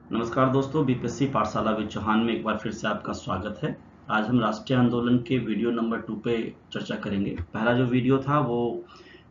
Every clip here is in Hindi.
नमस्कार दोस्तों, बीपीएससी पाठशाला विद चौहान में एक बार फिर से आपका स्वागत है। आज हम राष्ट्रीय आंदोलन के वीडियो नंबर 2 पे चर्चा करेंगे। पहला जो वीडियो था वो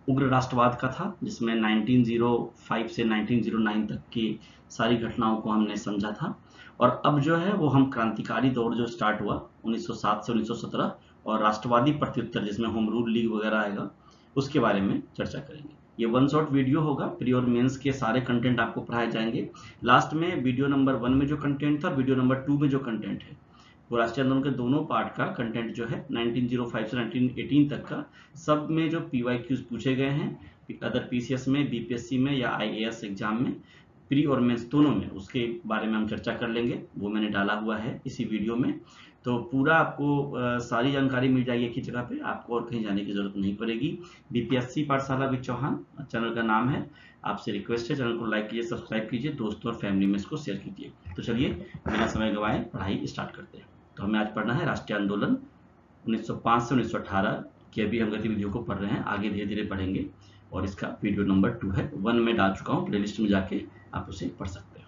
उग्र राष्ट्रवाद का था, जिसमें 1905 से 1909 तक की सारी घटनाओं को हमने समझा था। और अब जो है वो हम क्रांतिकारी दौर जो स्टार्ट हुआ 1907 से 1917 और राष्ट्रवादी प्रत्युत्तर, जिसमें होम रूल लीग वगैरह आएगा, उसके बारे में चर्चा करेंगे। ये वन शॉट वीडियो होगा, प्री और मेंस के सारे कंटेंट आपको पढ़ाए जाएंगे। लास्ट में वीडियो नंबर 1 में जो कंटेंट था, वीडियो नंबर 2 में जो कंटेंट है, वो राष्ट्रीय आंदोलन के दोनों पार्ट का कंटेंट जो है 1905 से 1918 तक का, सब में जो पीवाईक्यूज पूछे गए हैं अदर पीसीएस में, बीपीएससी में या आईएएस एग्जाम में, प्री और मेंस दोनों में, उसके बारे में हम चर्चा कर लेंगे। वो मैंने डाला हुआ है इसी वीडियो में, तो पूरा आपको सारी जानकारी मिल जाएगी एक ही जगह पे, आपको और कहीं जाने की जरूरत नहीं पड़ेगी। बीपीएससी पाठशाला विद चौहान चैनल का नाम है। आपसे रिक्वेस्ट है, चैनल को लाइक कीजिए, सब्सक्राइब कीजिए, दोस्तों और फैमिली में इसको शेयर कीजिए। तो चलिए बिना समय गवाए पढ़ाई स्टार्ट करते हैं। तो हमें आज पढ़ना है राष्ट्रीय आंदोलन 1905 से 1918 की। अभी हम गतिविधियों को पढ़ रहे हैं, आगे धीरे धीरे पढ़ेंगे। और इसका वीडियो नंबर 2 है, 1 में डाल चुका हूँ, प्लेलिस्ट में जाके आप उसे पढ़ सकते हैं।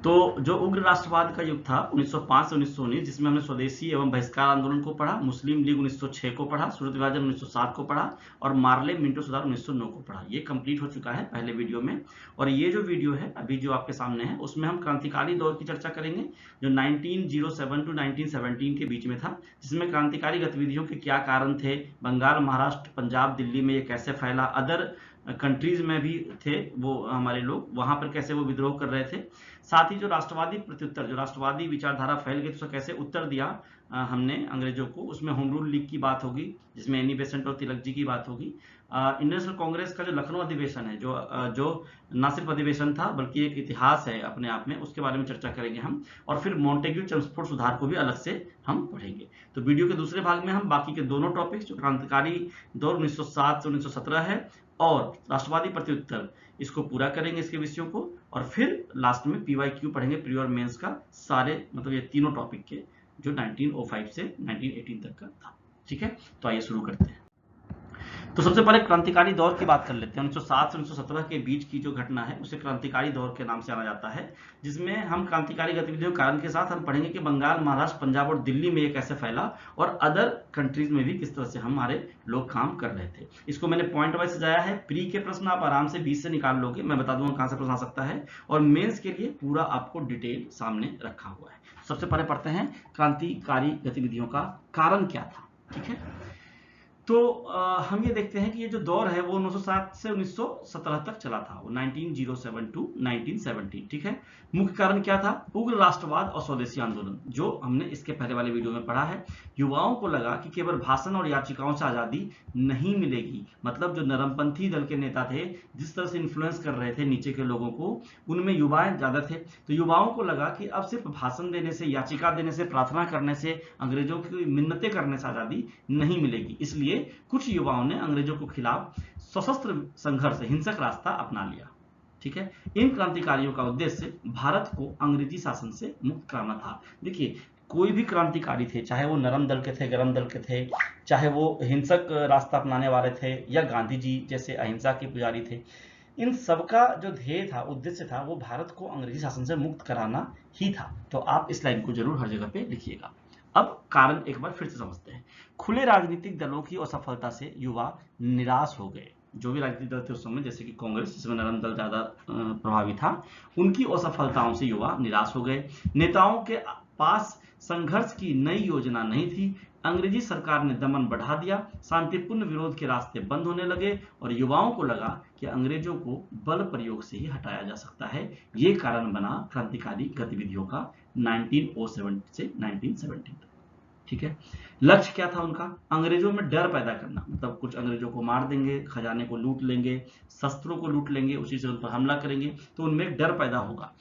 तो जो उग्र राष्ट्रवाद का युग था 1905 से 1919, जिसमें हमने स्वदेशी एवं बहिष्कार आंदोलन को पढ़ा, मुस्लिम लीग 1906 को पढ़ा, सूरत विभाजन 1907 को पढ़ा और मार्ले मिंटो सुधार 1909 को पढ़ा। ये कंप्लीट हो चुका है पहले वीडियो में। और ये जो वीडियो है अभी जो आपके सामने है, उसमें हम क्रांतिकारी दौर की चर्चा करेंगे, जो 1907 टू 1917 के बीच में था, जिसमें क्रांतिकारी गतिविधियों के क्या कारण थे, बंगाल, महाराष्ट्र, पंजाब, दिल्ली में ये कैसे फैला, अदर कंट्रीज में भी थे वो हमारे लोग, वहां पर कैसे वो विद्रोह कर रहे थे। साथ ही जो राष्ट्रवादी प्रत्युत्तर, जो राष्ट्रवादी विचारधारा फैल गई, तो कैसे उत्तर दिया हमने अंग्रेजों को, उसमें होम रूल लीग की बात होगी, जिसमें एनी बेसेंट और तिलक जी की बात होगी। इंडियन नेशनल कांग्रेस का जो लखनऊ अधिवेशन है, जो न सिर्फ अधिवेशन था बल्कि एक इतिहास है अपने आप में, उसके बारे में चर्चा करेंगे हम। और फिर मॉन्टेग्यू चेम्सफोर्ड सुधार को भी अलग से हम पढ़ेंगे। तो वीडियो के दूसरे भाग में हम बाकी के दोनों टॉपिक्स, जो क्रांतिकारी दौर 1907 से 1917 है और राष्ट्रवादी प्रत्युत्तर, इसको पूरा करेंगे, इसके विषयों को। और फिर लास्ट में पीवाईक्यू पढ़ेंगे, प्री और मेंस का, सारे मतलब ये तीनों टॉपिक के, जो 1905 से 1918 तक का था। ठीक है, तो आइए शुरू करते हैं। तो सबसे पहले क्रांतिकारी दौर की बात कर लेते हैं। 1907 से 1917 के बीच की जो घटना है उसे क्रांतिकारी दौर के नाम से जाना जाता है, जिसमें हम क्रांतिकारी गतिविधियों के कारण के साथ हम पढ़ेंगे कि बंगाल, महाराष्ट्र, पंजाब और दिल्ली में ये कैसे फैला और अदर कंट्रीज में भी किस तरह से हमारे लोग काम कर रहे थे। इसको मैंने पॉइंट वाइज सजाया है। प्री के प्रश्न आप आराम से 20 से निकाल लोगे, मैं बता दूंगा कहां से प्रश्न आ सकता है, और मेंस के लिए पूरा आपको डिटेल सामने रखा हुआ है। सबसे पहले पढ़ते हैं क्रांतिकारी गतिविधियों का कारण क्या था। ठीक है, तो हम ये देखते हैं कि ये जो दौर है वो 1907 से 1917 तक चला था, वो 1907 टू 1917। ठीक है, मुख्य कारण क्या था? उग्र राष्ट्रवाद और स्वदेशी आंदोलन, जो हमने इसके पहले वाले वीडियो में पढ़ा है। युवाओं को लगा कि केवल भाषण और याचिकाओं से आजादी नहीं मिलेगी, मतलब जो नरमपंथी दल के नेता थे, जिस तरह से इन्फ्लुएंस कर रहे थे नीचे के लोगों को, उनमें युवाएं ज्यादा थे। तो युवाओं को लगा कि अब सिर्फ भाषण देने से, याचिका देने से, प्रार्थना करने से, अंग्रेजों की मिन्नतें करने से आजादी नहीं मिलेगी। इसलिए कुछ युवाओं ने अंग्रेजों के खिलाफ सशस्त्र संघर्ष, हिंसक रास्ता अपना लिया। ठीक है, इन क्रांतिकारियों का उद्देश्य भारत को अंग्रेजी शासन से मुक्त कराना था। देखिए, कोई भी क्रांतिकारी थे, चाहे वो नरम दल के थे, गरम दल के थे, चाहे वो हिंसक रास्ता अपनाने वाले थे या गांधी जी जैसे अहिंसा के पुजारी थे, इन सबका जो ध्येय था, उद्देश्य था, वो भारत को अंग्रेजी शासन से मुक्त कराना ही था। तो आप इस लाइन को जरूर हर जगह पे लिखिएगा। अब कारण एक बार फिर से समझते हैं। खुले राजनीतिक दलों की असफलता से युवा निराश हो गए। जो भी राजनीतिक दल थे उस समय, जैसे कि कांग्रेस, जिसमें नरम दल ज्यादा प्रभावी था, उनकी असफलताओं से युवा निराश हो गए। नेताओं के पास संघर्ष की नई योजना नहीं थी। अंग्रेजी सरकार ने दमन बढ़ा दिया, शांतिपूर्ण विरोध के रास्ते बंद होने लगे और युवाओं को लगा कि अंग्रेजों को बल प्रयोग से ही हटाया जा सकता है। ये कारण बना क्रांतिकारी गतिविधियों का 1907 से 1917 तक। ठीक है, लक्ष्य क्या था उनका? अंग्रेजों में डर पैदा करना, मतलब कुछ अंग्रेजों को मार देंगे, खजाने को लूट लेंगे, शस्त्रों को लूट लेंगे, उसी से उन पर हमला करेंगे, तो उनमें एक डर पैदा होगा।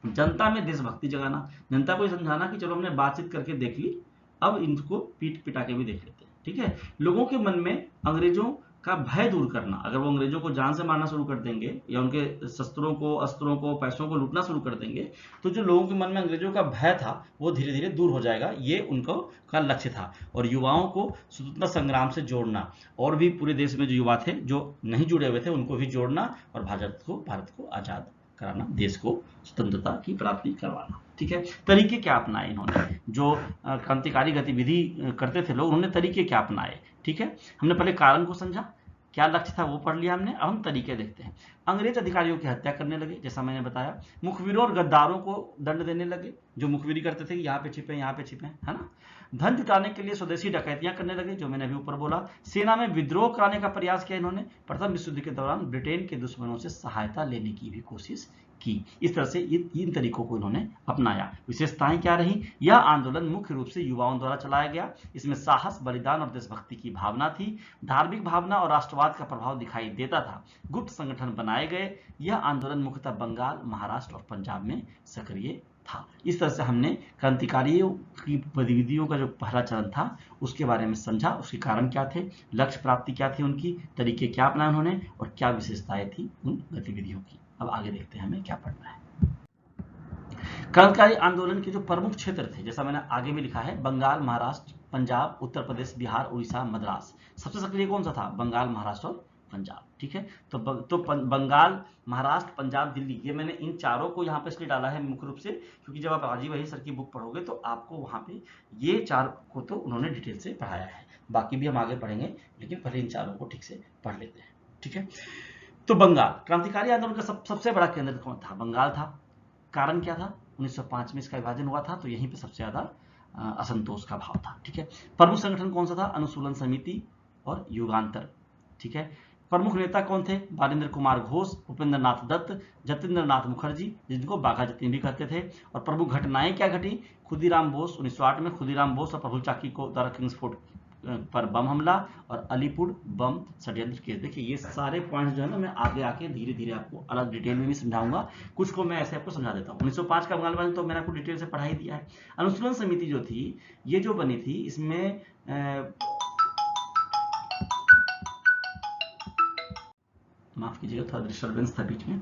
जनता में देशभक्ति जगाना, जनता को समझाना कि चलो हमने बातचीत करके देख ली, अब इनको पीट पिटा के भी देख लेते हैं। ठीक है, लोगों के मन में अंग्रेजों का भय दूर करना। अगर वो अंग्रेजों को जान से मारना शुरू कर देंगे या उनके शस्त्रों को, अस्त्रों को, पैसों को लूटना शुरू कर देंगे, तो जो लोगों के मन में अंग्रेजों का भय था वो धीरे धीरे दूर हो जाएगा। ये उनको का लक्ष्य था। और युवाओं को स्वतंत्रता संग्राम से जोड़ना, और भी पूरे देश में जो युवा थे जो नहीं जुड़े हुए थे उनको भी जोड़ना और भारत को आजाद कराना, देश को स्वतंत्रता की प्राप्ति करवाना। ठीक है, तरीके क्या अपनाए इन्होंने, जो क्रांतिकारी गतिविधि करते थे लोग, उन्होंने तरीके क्या अपनाए। ठीक है, हमने पहले कारण को समझा, क्या लक्ष्य था वो पढ़ लिया हमने। अब हम तरीके देखते हैं। अंग्रेज अधिकारियों की हत्या करने लगे, जैसा मैंने बताया। मुखबिरों और गद्दारों को दंड देने लगे, जो मुखबिरी करते थे कि यहाँ पे छिपे, यहाँ पे छिपे, है ना। धन जुटाने के लिए स्वदेशी डकैतियां करने लगे, जो मैंने अभी ऊपर बोला। सेना में विद्रोह कराने का प्रयास किया इन्होंने। प्रथम विश्व युद्ध के दौरान ब्रिटेन के दुश्मनों से सहायता लेने की भी कोशिश की। इस तरह से ये 3 तरीकों को इन्होंने अपनाया। विशेषताएं क्या रही? यह आंदोलन मुख्य रूप से युवाओं द्वारा चलाया गया। इसमें साहस, बलिदान और देशभक्ति की भावना थी। धार्मिक भावना और राष्ट्रवाद का प्रभाव दिखाई देता था। गुप्त संगठन बनाए गए। यह आंदोलन मुख्यतः बंगाल, महाराष्ट्र और पंजाब में सक्रिय था। इस तरह से हमने क्रांतिकारियों की गतिविधियों का जो पहला चरण था उसके बारे में समझा, उसके कारण क्या थे, लक्ष्य प्राप्ति क्या थी उनकी, तरीके क्या अपनाए उन्होंने और क्या विशेषताएं थी उन गतिविधियों की। अब आगे देखते हैं हमें क्या पढ़ना है। क्रांतिकारी आंदोलन के जो प्रमुख क्षेत्र थे, जैसा मैंने आगे भी लिखा है, बंगाल, महाराष्ट्र, पंजाब, उत्तर प्रदेश, बिहार, उड़ीसा, मद्रास। सबसे सक्रिय कौन सा था? बंगाल, महाराष्ट्र और पंजाब। ठीक है, तो बंगाल, महाराष्ट्र, पंजाब, दिल्ली, ये मैंने इन चारों को यहाँ पे इसलिए डाला है मुख्य रूप से, क्योंकि जब आप राजीव वही सर की बुक पढ़ोगे तो आपको वहाँ पे ये 4 को तो उन्होंने डिटेल से पढ़ाया है। बाकी भी हम आगे पढ़ेंगे, लेकिन पहले इन चारों को ठीक से पढ़ लेते हैं। ठीक है, तो बंगाल क्रांतिकारी आंदोलन का सबसे बड़ा केंद्र कौन था? बंगाल था। कारण क्या था? 1905 में इसका विभाजन हुआ था, तो यहीं पे सबसे ज्यादा असंतोष का भाव था। ठीक है, प्रमुख संगठन कौन सा था? अनुसूलन समिति और युगांतर। ठीक है, प्रमुख नेता कौन थे? बालेंद्र कुमार घोष, उपेंद्र नाथ दत्त, जतिंद्र नाथ मुखर्जी, जिनको बाघा जतीन भी कहते थे। और प्रमुख घटनाएं क्या घटी? खुदीराम बोस 1908 में खुदीराम बोस और प्रफुल्ल चाकी को द्वारा किंग्सफोर्ड पर बम हमला और अलीपुर बम षड्यंत्र केस। देखिए ये सारे पॉइंट्स जो है ना, मैं आगे आके धीरे धीरे आपको अलग डिटेल में भी समझाऊंगा, कुछ को मैं ऐसे आपको समझा देता हूँ। 1905 का बंगाल विभाजन तो मैंने आपको डिटेल से पढ़ा ही दिया है। अनुसूलन समिति जो थी, ये जो बनी थी, इसमें माफ कीजिएगा, थोड़ा डिस्टर्बेंस था बीच में।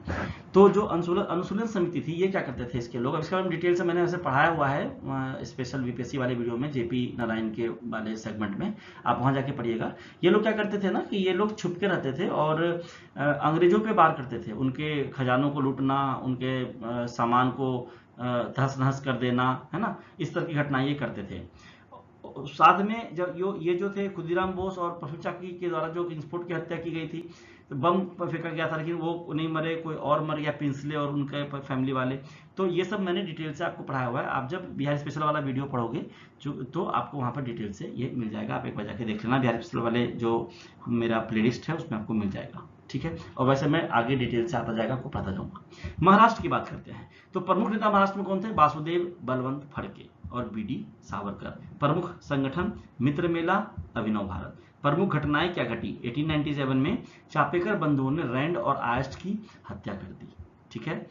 तो जो अनुसूलन समिति थी, ये क्या करते थे इसके लोग? अब इसके बारे में डिटेल से मैंने वैसे पढ़ाया हुआ है स्पेशल वीपीएससी वाले वीडियो में, जेपी नारायण के वाले सेगमेंट में, आप वहां जाके पढ़िएगा। ये लोग क्या करते थे ना कि ये लोग छुप के रहते थे और अंग्रेजों पे वार करते थे। उनके खजानों को लूटना, उनके सामान को तहस नहस कर देना, है ना, इस तरह की घटनाएं ये करते थे। साथ में जब ये जो थे खुदीराम बोस और प्रफुल्ल चाकी के द्वारा जो किंग्सफोर्ड की हत्या की गई थी, तो बम पर फेंका गया था, लेकिन वो नहीं मरे, कोई और मर गया, पिंसले और उनके फैमिली वाले। तो ये सब मैंने डिटेल से आपको पढ़ाया हुआ है। आप जब बिहार स्पेशल वाला वीडियो पढ़ोगे तो आपको वहाँ पर डिटेल से ये मिल जाएगा। आप एक बार जाके देख लेना, बिहार स्पेशल वाले जो मेरा प्लेलिस्ट है उसमें आपको मिल जाएगा। ठीक है, और वैसे मैं आगे डिटेल से आता जाएगा, आपको पता जाऊंगा। महाराष्ट्र की बात करते हैं, तो प्रमुख नेता महाराष्ट्र में कौन थे? वासुदेव बलवंत फड़के और बीडी सावरकर। प्रमुख संगठन मित्र मेला, अभिनव भारत। प्रमुख घटनाएं क्या घटी? 1897 में चापेकर बंधुओं ने रैंड और आयस्ट की हत्या कर दी। ठीक है,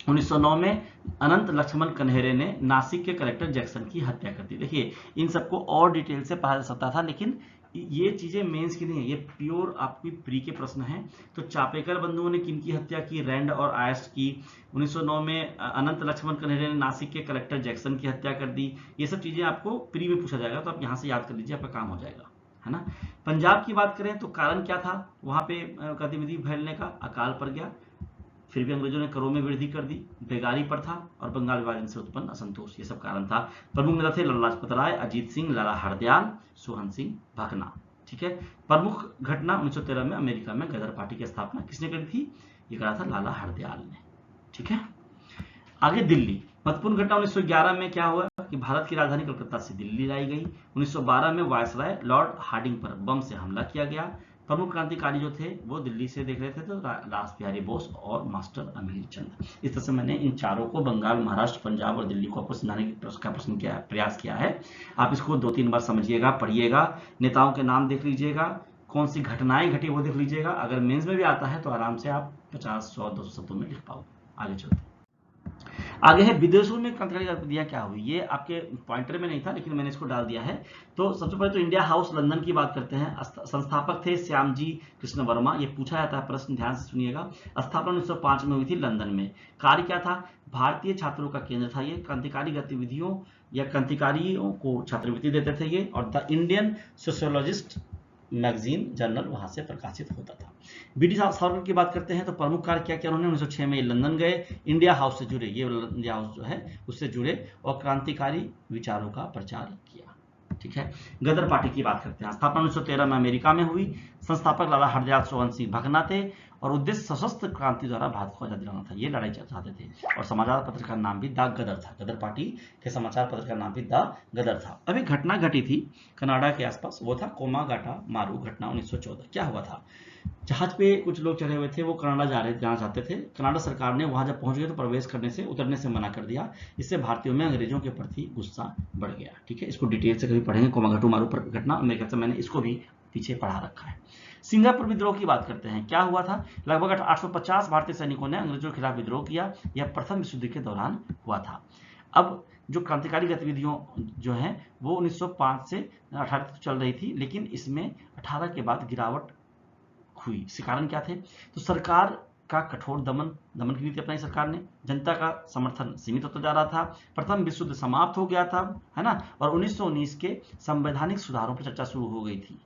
1909 में अनंत लक्ष्मण कन्हेरे ने नासिक के कलेक्टर जैक्सन की हत्या कर दी। देखिए इन सबको और डिटेल से पढ़ा जा सकता था, लेकिन ये चीजें मेंस की नहीं है, ये प्योर आपकी प्री के प्रश्न हैं। तो चापेकर बंधुओं ने किनकी हत्या की? रैंड और आयस्ट की। 1909 में अनंत लक्ष्मण कन्हेरे ने नासिक के कलेक्टर जैक्सन की हत्या कर दी। ये सब चीजें आपको प्री में पूछा जाएगा, तो आप यहाँ से याद कर लीजिए, आपका काम हो जाएगा, है ना। पंजाब की बात करें तो कारण क्या था वहां पे गतिविधि फैलने का? अकाल पड़ गया, फिर भी अंग्रेजों ने करों में वृद्धि कर दी, बेगारी प्रथा और बंगाल विभाजन से उत्पन्न असंतोष, ये सब कारण था। प्रमुख नेता थे लाला लाजपत राय, अजीत सिंह, लाला हरदयाल, सोहन सिंह भकना। ठीक है, प्रमुख घटना 1913 में अमेरिका में गदर पार्टी की स्थापना किसने करी थी? ये करा था लाला हरदयाल ने। ठीक है, आगे दिल्ली। महत्वपूर्ण घटना 1911 में क्या हुआ कि भारत की राजधानी कलकत्ता से दिल्ली लाई गई। 1912 में वायसराय लॉर्ड हार्डिंग पर बम से हमला किया गया। प्रमुख क्रांतिकारी जो थे वो दिल्ली से देख रहे थे, तो रास बिहारी बोस और मास्टर अमीर चंद। इस तरह से मैंने इन चारों को, बंगाल, महाराष्ट्र, पंजाब और दिल्ली को आपको समझाने का प्रयास किया है। आप इसको 2-3 बार समझिएगा, पढ़िएगा, नेताओं के नाम देख लीजिएगा, कौन सी घटनाएं घटी वो देख लीजिएगा। अगर मेंस में भी आता है तो आराम से आप 50, 100, 200 शब्दों में लिख पाओगे। आगे चलते हैं। आगे है विदेशों में क्रांतिकारी गतिविधियां क्या हुई। ये आपके पॉइंटर में नहीं था, लेकिन मैंने इसको डाल दिया है। तो सबसे पहले तो इंडिया हाउस लंदन की बात करते हैं। संस्थापक थे श्यामजी कृष्ण वर्मा। ये पूछा जाता है प्रश्न, ध्यान से सुनिएगा। स्थापना 1905 में हुई थी लंदन में। कार्य क्या था? भारतीय छात्रों का केंद्र था ये। क्रांतिकारी गतिविधियों या क्रांतिकारियों को छात्रवृत्ति देते थे ये। और the Indian sociologist magazine journal वहां से प्रकाशित होता था। बीडी सावरकर की बात करते हैं तो प्रमुख कार्य क्या किया उन्होंने। 1906 में लंदन गए, इंडिया हाउस से जुड़े, ये इंडिया हाउस जो है उससे जुड़े और क्रांतिकारी विचारों का प्रचार किया। ठीक है, गदर पार्टी की बात करते हैं। स्थापना 1913 में अमेरिका में हुई। संस्थापक लाला हरदयाल सोवंशी भगना थे और उद्देश्य सशस्त्र क्रांति द्वारा भारत को आजाद दिलाना था, ये लड़ाई चाहते थे। और समाचार पत्र का नाम भी द गदर था। गदर पार्टी के समाचार पत्र का नाम भी द गदर था। अभी घटना घटी थी कनाडा के आसपास, वो था कोमागाटा मारू घटना 1914। क्या हुआ था, जहाज पे कुछ लोग चढ़े हुए थे, वो कनाडा जाना चाहते थे। कनाडा सरकार ने वहां जब पहुंच गए तो प्रवेश करने से, उतरने से मना कर दिया। इससे भारतीयों में अंग्रेजों के प्रति गुस्सा बढ़ गया। ठीक है, इसको डिटेल से कभी पढ़ेंगे, कोमागाटू मारू घटना, मेरे ख्याल से मैंने इसको भी पीछे पढ़ा रखा है। सिंगापुर विद्रोह की बात करते हैं। क्या हुआ था, लगभग 850 भारतीय सैनिकों ने अंग्रेजों के खिलाफ विद्रोह किया। यह प्रथम विश्व युद्ध के दौरान हुआ था। अब जो क्रांतिकारी गतिविधियों जो हैं वो 1905 से 18 तक चल रही थी, लेकिन इसमें 18 के बाद गिरावट हुई। इसके कारण क्या थे, तो सरकार का कठोर दमन की नीति अपनाई सरकार ने, जनता का समर्थन सीमित होता जा रहा था, प्रथम विश्व युद्ध समाप्त हो गया था, है ना, और 1919 के संवैधानिक सुधारों पर चर्चा शुरू हो गई थी,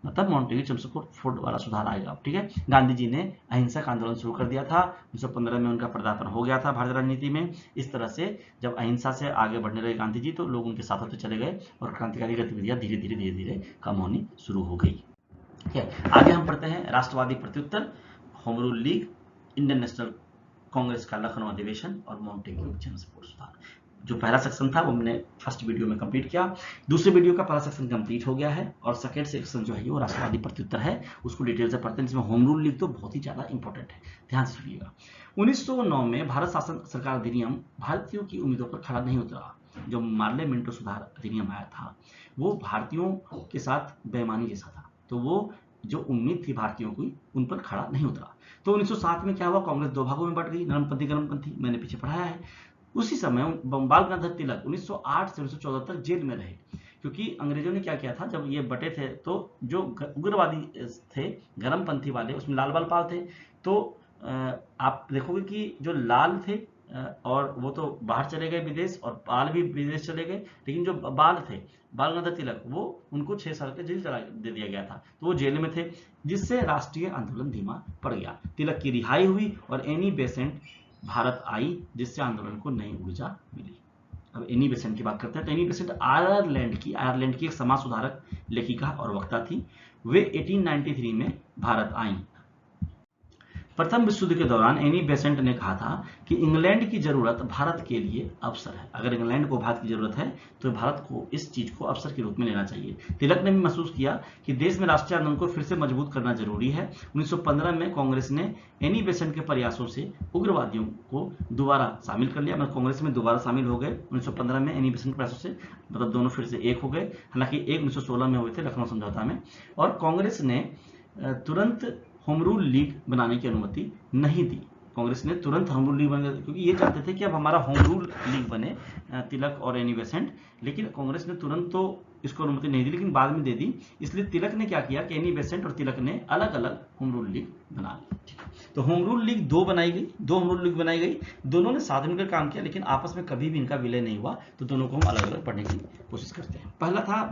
मतलब मॉन्टेग्यू चेम्सफोर्ड वाला सुधार आएगा। ठीक है, गांधी जी ने अहिंसक आंदोलन शुरू कर दिया था। 1915 में उनका पदार्पण हो गया था भारतीय राजनीति में। इस तरह से जब अहिंसा से आगे बढ़ने लगे गांधी जी, तो लोग उनके साथ होते चले गए और क्रांतिकारी गतिविधियां धीरे धीरे कम होनी शुरू हो गई। ठीक है, आगे हम पढ़ते हैं राष्ट्रवादी प्रत्युत्तर, home rule league, Indian national Congress का लखनऊ अधिवेशन और मॉन्टेग्यू चेम्सफोर्ड सुधार। जो पहला सेक्शन था वो हमने फर्स्ट वीडियो में कंप्लीट किया। दूसरे वीडियो का पहला सेक्शन कंप्लीट हो गया है और सेकंड सेक्शन जो है वो राष्ट्रवादी प्रत्युत्तर है, उसको डिटेल से पढ़ते हैं, जिसमें होम रूल लीग तो बहुत ही ज्यादा इंपॉर्टेंट है, ध्यान से सुनिएगा। 1909 में भारत शासन सरकार अधिनियम भारतीयों की उम्मीदों पर खड़ा नहीं उतरा। जो मार्ले मिंटो सुधार अधिनियम आया था वो भारतीयों के साथ बेईमानी जैसा था, तो वो जो उम्मीद थी भारतीयों की उन पर खड़ा नहीं उतरा। तो 1907 में क्या हुआ, कांग्रेस दो भागों में बढ़ गई, नरमपंथी गरमपंथी, मैंने पीछे पढ़ाया है। उसी समय बाल गंगाधर तिलक 1908 से 1914 तक जेल में रहे, क्योंकि अंग्रेजों ने क्या किया था, जब ये बटे थे तो जो उग्रवादी थे गरमपंथी वाले, उसमें लाल बाल पाल थे। तो आप देखोगे कि जो लाल थे और वो तो बाहर चले गए विदेश, और पाल भी विदेश चले गए, लेकिन जो बाल थे, बाल गंगाधर तिलक, वो उनको 6 साल का जेल दे दिया गया था, तो वो जेल में थे, जिससे राष्ट्रीय आंदोलन धीमा पड़ गया। तिलक की रिहाई हुई और एनी बेसेंट भारत आई, जिससे आंदोलन को नई ऊर्जा मिली। अब एनी बेसेंट की बात करते हैं तो एनी बेसेंट आयरलैंड की एक समाज सुधारक, लेखिका और वक्ता थी। वे 1893 में भारत आई। प्रथम विश्व युद्ध के दौरान एनी बेसेंट ने कहा था कि इंग्लैंड की जरूरत भारत के लिए अवसर है। अगर इंग्लैंड को भारत की जरूरत है तो भारत को इस चीज को अवसर के रूप में लेना चाहिए। तिलक ने भी महसूस किया कि देश में राष्ट्रीय आंदोलन को फिर से मजबूत करना जरूरी है। 1915 में कांग्रेस ने एनी बेसेंट के प्रयासों से उग्रवादियों को दोबारा शामिल कर लिया, मतलब कांग्रेस में दोबारा शामिल हो गए 1915 में एनी बेसेंट के प्रयासों से, मतलब दोनों फिर से एक हो गए। हालांकि एक 1916 में हुए थे लखनऊ समझौता में, और कांग्रेस ने तुरंत होम रूल लीग बनाने की अनुमति नहीं दी। कांग्रेस ने तुरंत होम रूल लीग बना, क्योंकि ये चाहते थे कि अब हमारा होम रूल लीग बने, तिलक और एनी बेसेंट, लेकिन कांग्रेस ने तुरंत तो इसको अनुमति नहीं दी, लेकिन बाद में दे दी। इसलिए तिलक ने क्या किया कि एनी बेसेंट और तिलक ने अलग अलग होम रूल लीग बना ली। तो होम रूल लीग दो होम रूल लीग बनाई गई, दोनों ने साथ मिलकर काम किया, लेकिन आपस में कभी भी इनका विलय नहीं हुआ। तो दोनों को हम अलग अलग पढ़ने की कोशिश करते हैं। पहला था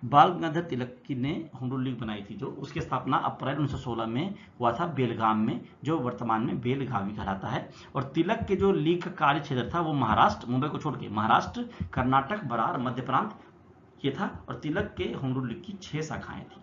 बाल गंगाधर तिलक ने होम रूल लीग बनाई थी, जो उसकी स्थापना अप्रैल 1916 में हुआ था बेलगाम में, जो वर्तमान में बेलगावी कहलाता है। और तिलक के जो लीग का कार्य क्षेत्र था वो महाराष्ट्र, मुंबई को छोड़ के महाराष्ट्र, कर्नाटक, बरार, मध्य प्रांत ये था। और तिलक के होम रूल लीग की 6 शाखाएं थी।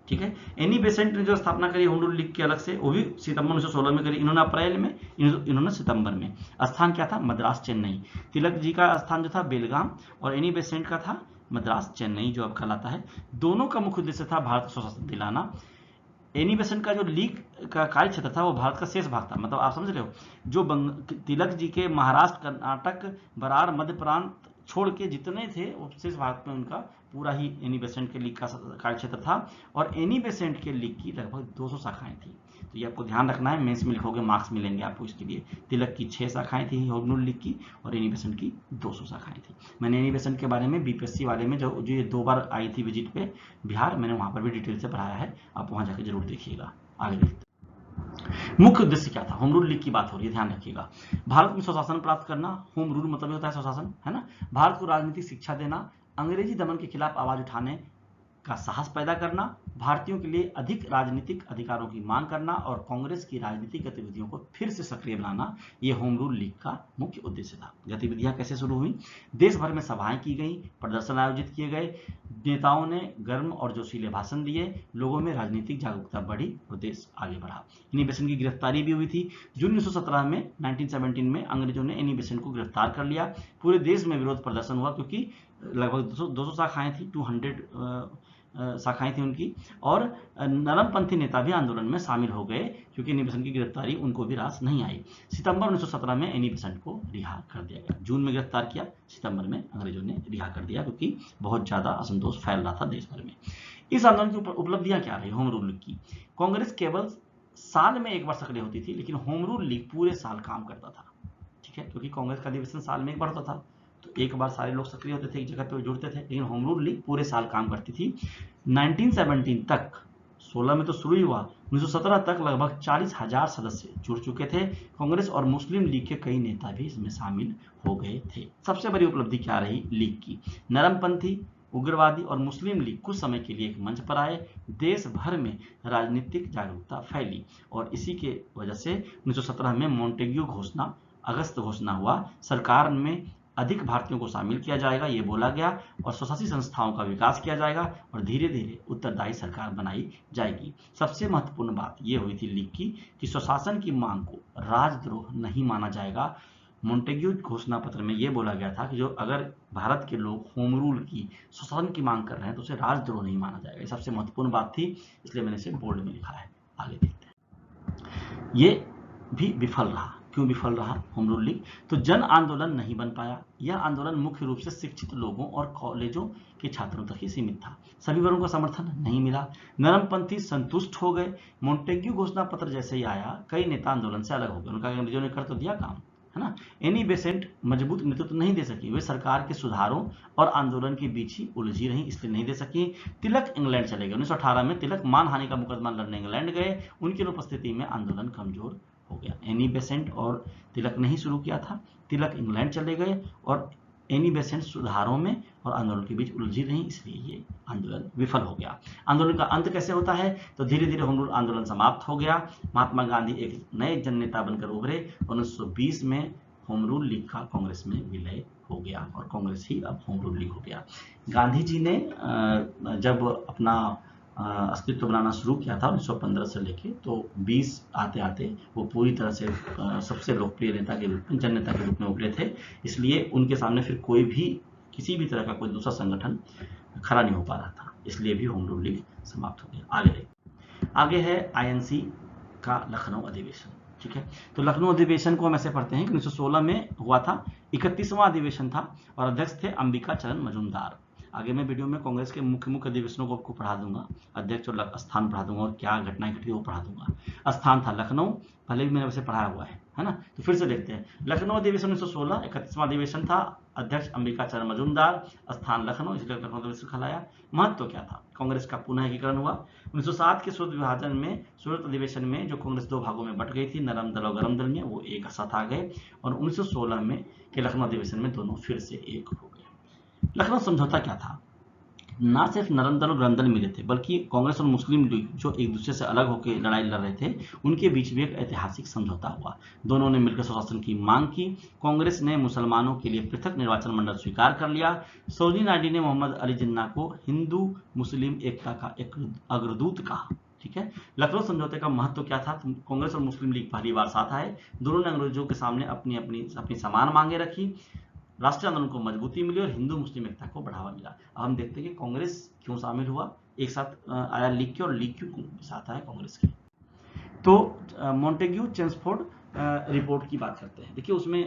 ठीक है, एनी बेसेंट ने जो स्थापना करी होम रूल लीग की अलग से, वो भी सितंबर 1916 में करी, इन्होंने अप्रैल में, इन्होंने सितंबर में। स्थान क्या था, मद्रास, चेन्नई। तिलक जी का स्थान जो था बेलगाम, और एनी बेसेंट का था मद्रास, चेन्नई, जो अब कहलाता है। दोनों का मुख्य उद्देश्य था भारत को स्वशासन दिलाना। एनी बेसेंट का जो लीग का कार्य क्षेत्र था वो भारत का शेष भाग था, मतलब आप समझ रहे हो, जो तिलक जी के महाराष्ट्र, कर्नाटक, बरार, मध्य प्रांत छोड़ के जितने थे वो शेष भाग में उनका पूरा ही एनी बेसेंट के लीग का कार्य क्षेत्र था। और एनी बेसेंट के लीग की लगभग 200 शाखाएं थी। तो ये आपको ध्यान रखना है, मेंस में लिखोगे मार्क्स मिलेंगे आपको इसके लिए। तिलक की 6 शाखाएं थी होम रूल लीग की, और एनी बेसेंट की 200 शाखाएं थी। मैंने एनी बेसेंट के बारे में बीपीएससी वाले में जो ये 2 बार आई थी विजिट पे बिहार, मैंने वहां पर भी डिटेल से पढ़ाया है, आप वहां जाकर जरूर देखिएगा। आगे देखते मुख्य उद्देश्य क्या था, होम रूल लीग की बात हो रही है, ध्यान रखिएगा। भारत में स्वशासन प्राप्त करना, होम रूल मतलब होता है स्वशासन, है ना। भारत को राजनीतिक शिक्षा देना, अंग्रेजी दमन के खिलाफ आवाज उठाने का साहस पैदा करना, भारतीयों के लिए अधिक राजनीतिक अधिकारों की मांग करना और कांग्रेस की राजनीतिक गतिविधियों को फिर से सक्रिय बनाना, ये होम रूल लीग का मुख्य उद्देश्य था। गतिविधियां कैसे शुरू हुई? देश भर में सभाएं की गई, प्रदर्शन आयोजित किए गए, नेताओं ने गर्म और जोशीले भाषण दिए, लोगों में राजनीतिक जागरूकता बढ़ी और देश आगे बढ़ा। एनी बेसेंट की गिरफ्तारी भी हुई थी। जून 1917 में 1917 में अंग्रेजों ने एनी बेसेंट को गिरफ्तार कर लिया। पूरे देश में विरोध प्रदर्शन हुआ क्योंकि लगभग 200 शाखाएं थी, 200 शाखाएं थी उनकी, और नरमपंथी नेता भी आंदोलन में शामिल हो गए क्योंकि एनी बेसेंट की गिरफ्तारी उनको भी रास नहीं आई। सितंबर 1917 में एनी बेसेंट को रिहा कर दिया गया। जून में गिरफ्तार किया, सितंबर में अंग्रेजों ने रिहा कर दिया क्योंकि बहुत ज्यादा असंतोष फैल रहा था देश भर में। इस आंदोलन की उपलब्धियां क्या रही होम रूल लीग की? कांग्रेस केवल साल में एक बार सक्रिय होती थी, लेकिन होम रूल लीग पूरे साल काम करता था। ठीक है, क्योंकि कांग्रेस का अधिवेशन साल में एक बार होता था, तो एक बार सारे लोग सक्रिय होते थे, एक जगह पे जुड़ते थे, लेकिन होम रूल लीग पूरे साल काम करती थी। 1917 तक, 16 में तो शुरू ही हुआ, 1917 तक लगभग 40,000 सदस्य जुड़ चुके थे। कांग्रेस और मुस्लिम लीग के कई नेता भी इसमें शामिल हो गए थे। सबसे बड़ी उपलब्धि क्या रही लीग की? नरमपंथी, उग्रवादी और मुस्लिम लीग कुछ समय के लिए एक मंच पर आए, देश भर में राजनीतिक जागरूकता फैली और इसी के वजह से 1917 में मॉन्टेग्यू घोषणा, अगस्त घोषणा हुआ। सरकार में अधिक भारतीयों को शामिल किया जाएगा, ये बोला गया, और स्वशासी संस्थाओं का विकास किया जाएगा और धीरे धीरे उत्तरदायी सरकार बनाई जाएगी। सबसे महत्वपूर्ण बात यह हुई थी लीग की कि स्वशासन की मांग को राजद्रोह नहीं माना जाएगा। मॉन्टेग्यू घोषणा पत्र में यह बोला गया था कि जो अगर भारत के लोग होम रूल की, स्वशासन की मांग कर रहे हैं तो उसे राजद्रोह नहीं माना जाएगा। ये सबसे महत्वपूर्ण बात थी, इसलिए मैंने इसे बोल्ड में लिखा है। आगे देखते हैं। ये भी विफल रहा। क्यों विफल रहा होम रूल लीग? तो जन आंदोलन नहीं बन पाया। यह आंदोलन मुख्य रूप से शिक्षित लोगों और कॉलेजों के छात्रों तक ही सीमित था। सभी वर्गों का समर्थन नहीं मिला। नरमपंथी संतुष्ट हो गए। मॉन्टेग्यू घोषणा पत्र जैसे ही आया, कई नेता आंदोलन से अलग हो गए। उनका अंग्रेजों ने कर तो दिया काम, है ना। एनी बेसेंट मजबूत नेतृत्व नहीं दे सकी, वे सरकार के सुधारों और आंदोलन के बीच ही उलझी रही, इसलिए नहीं दे सकी। तिलक इंग्लैंड चले गए। 1918 में तिलक मानहानि का मुकदमा लड़ने इंग्लैंड गए। उनकी अनुपस्थिति में आंदोलन कमजोर हो गया। एनी बेसेंट और तिलक ने ही शुरू किया था। तिलक इंग्लैंड चले गए और एनी बेसेंट सुधारों में और आंदोलन के बीच उलझी रही, इसलिए ये आंदोलन विफल हो गया। आंदोलन का अंत कैसे होता है? तो धीरे धीरे होम रूल आंदोलन समाप्त हो गया। महात्मा गांधी एक नए जननेता बनकर उभरे। 1920 में होम रूल लीग का कांग्रेस में विलय हो गया और कांग्रेस ही अब होम रूल लीग हो गया। गांधी जी ने जब अपना अस्तित्व बनाना शुरू किया था 1915 से लेके, तो 20 आते आते वो पूरी तरह से सबसे लोकप्रिय नेता के रूप में, जननेता के रूप में उभरे थे। इसलिए उनके सामने फिर कोई भी, किसी भी तरह का कोई दूसरा संगठन खड़ा नहीं हो पा रहा था, इसलिए भी होम रूल लीग समाप्त हो गया। आगे है आईएनसी का लखनऊ अधिवेशन। ठीक है, तो लखनऊ अधिवेशन को हम ऐसे पढ़ते हैं कि 1916 में हुआ था, 31वां अधिवेशन था और अध्यक्ष थे अंबिका चरण मजूमदार। आगे मैं वीडियो में कांग्रेस के मुख्य अधिवेशनों को आपको पढ़ा दूंगा, अध्यक्ष और स्थान पढ़ा दूंगा और क्या घटनाएं घटी वो पढ़ा दूंगा। स्थान था लखनऊ, पहले भी मैंने वैसे पढ़ाया हुआ है ना। तो फिर से देखते हैं। लखनऊ अधिवेशन 1916 31वां अधिवेशन था, अध्यक्ष अंबिका चरण मजूमदार, स्थान लखनऊ, इसलिए लखनऊ अधिवेशन कहलाया। महत्व क्या था? कांग्रेस का पुनः एकीकरण हुआ। 1907 के सूरत विभाजन में, सूरत अधिवेशन में जो कांग्रेस दो भागों में बट गई थी, नरम दल और गरम दल में, वो एक साथ आ गए और 1916 में के लखनऊ अधिवेशन में दोनों फिर से एक हो गए। लखनऊ समझौता क्या था? ना सिर्फ नरम दल और गरम दल मिले थे, बल्कि कांग्रेस और मुस्लिम लीग जो एक दूसरे से अलग होकर लड़ाई लड़ रहे थे, उनके बीच भी एक ऐतिहासिक समझौता हुआ। दोनों ने मिलकर स्वशासन की मांग की। कांग्रेस ने मुसलमानों के लिए पृथक निर्वाचन मंडल स्वीकार कर लिया। सरोजिनी नायडू ने मोहम्मद अली जिन्ना को हिंदू मुस्लिम एकता का एक अग्रदूत कहा। ठीक है, लखनऊ समझौते का महत्व क्या था? कांग्रेस और मुस्लिम लीग पहली बार साथ आए। दोनों ने अंग्रेजों के सामने अपनी समान मांगे रखी। राष्ट्रीय आंदोलन को मजबूती मिली और हिंदू मुस्लिम एकता को बढ़ावा मिला। अब हम देखते हैं कि कांग्रेस क्यों शामिल हुआ, एक साथ आया लीग के, और लीग क्यों साथ आया कांग्रेस के। तो मॉन्टेग्यू चेम्सफोर्ड रिपोर्ट की बात करते हैं। देखिए उसमें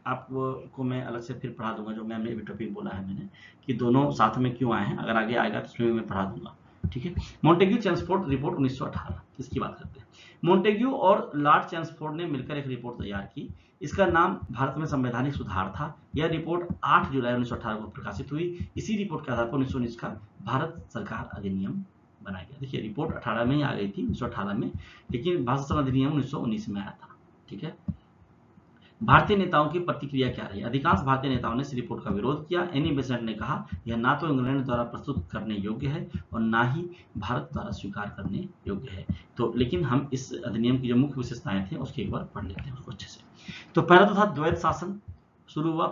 आपको मैं अलग से फिर पढ़ा दूंगा, जो मैंने अभी टॉपिक बोला है मैंने कि दोनों साथ में क्यों आए हैं, अगर आगे आएगा तो उसमें मैं पढ़ा दूंगा। ठीक है, मॉन्टेग्यू चेम्सफोर्ड रिपोर्ट 1918, इसकी बात करते हैं। मॉन्टेग्यू और लॉर्ड चेम्सफोर्ड ने मिलकर एक रिपोर्ट तैयार की। इसका नाम भारत में संवैधानिक सुधार था। यह रिपोर्ट 8 जुलाई 1918 को प्रकाशित हुई। इसी रिपोर्ट के आधार पर 1919 का भारत सरकार अधिनियम बनाया गया। देखिए रिपोर्ट 18 में ही आ गई थी, 1918 में, लेकिन भारत सरकार अधिनियम 1919 में आया था। ठीक है, भारतीय नेताओं की प्रतिक्रिया क्या रही? अधिकांश भारतीय नेताओं ने इस रिपोर्ट का विरोध किया। एनी बेसेंट ने कहा यह ना तो इंग्लैंड द्वारा प्रस्तुत करने योग्य है और ना ही भारत द्वारा स्वीकार करने योग्य है। तो लेकिन हम इस अधिनियम की जो मुख्य विशेषताएं थे उसके एक बार पढ़ लेते हैं उसको अच्छे से। तो पहला तो था द्वैध शासन शुरू हुआ।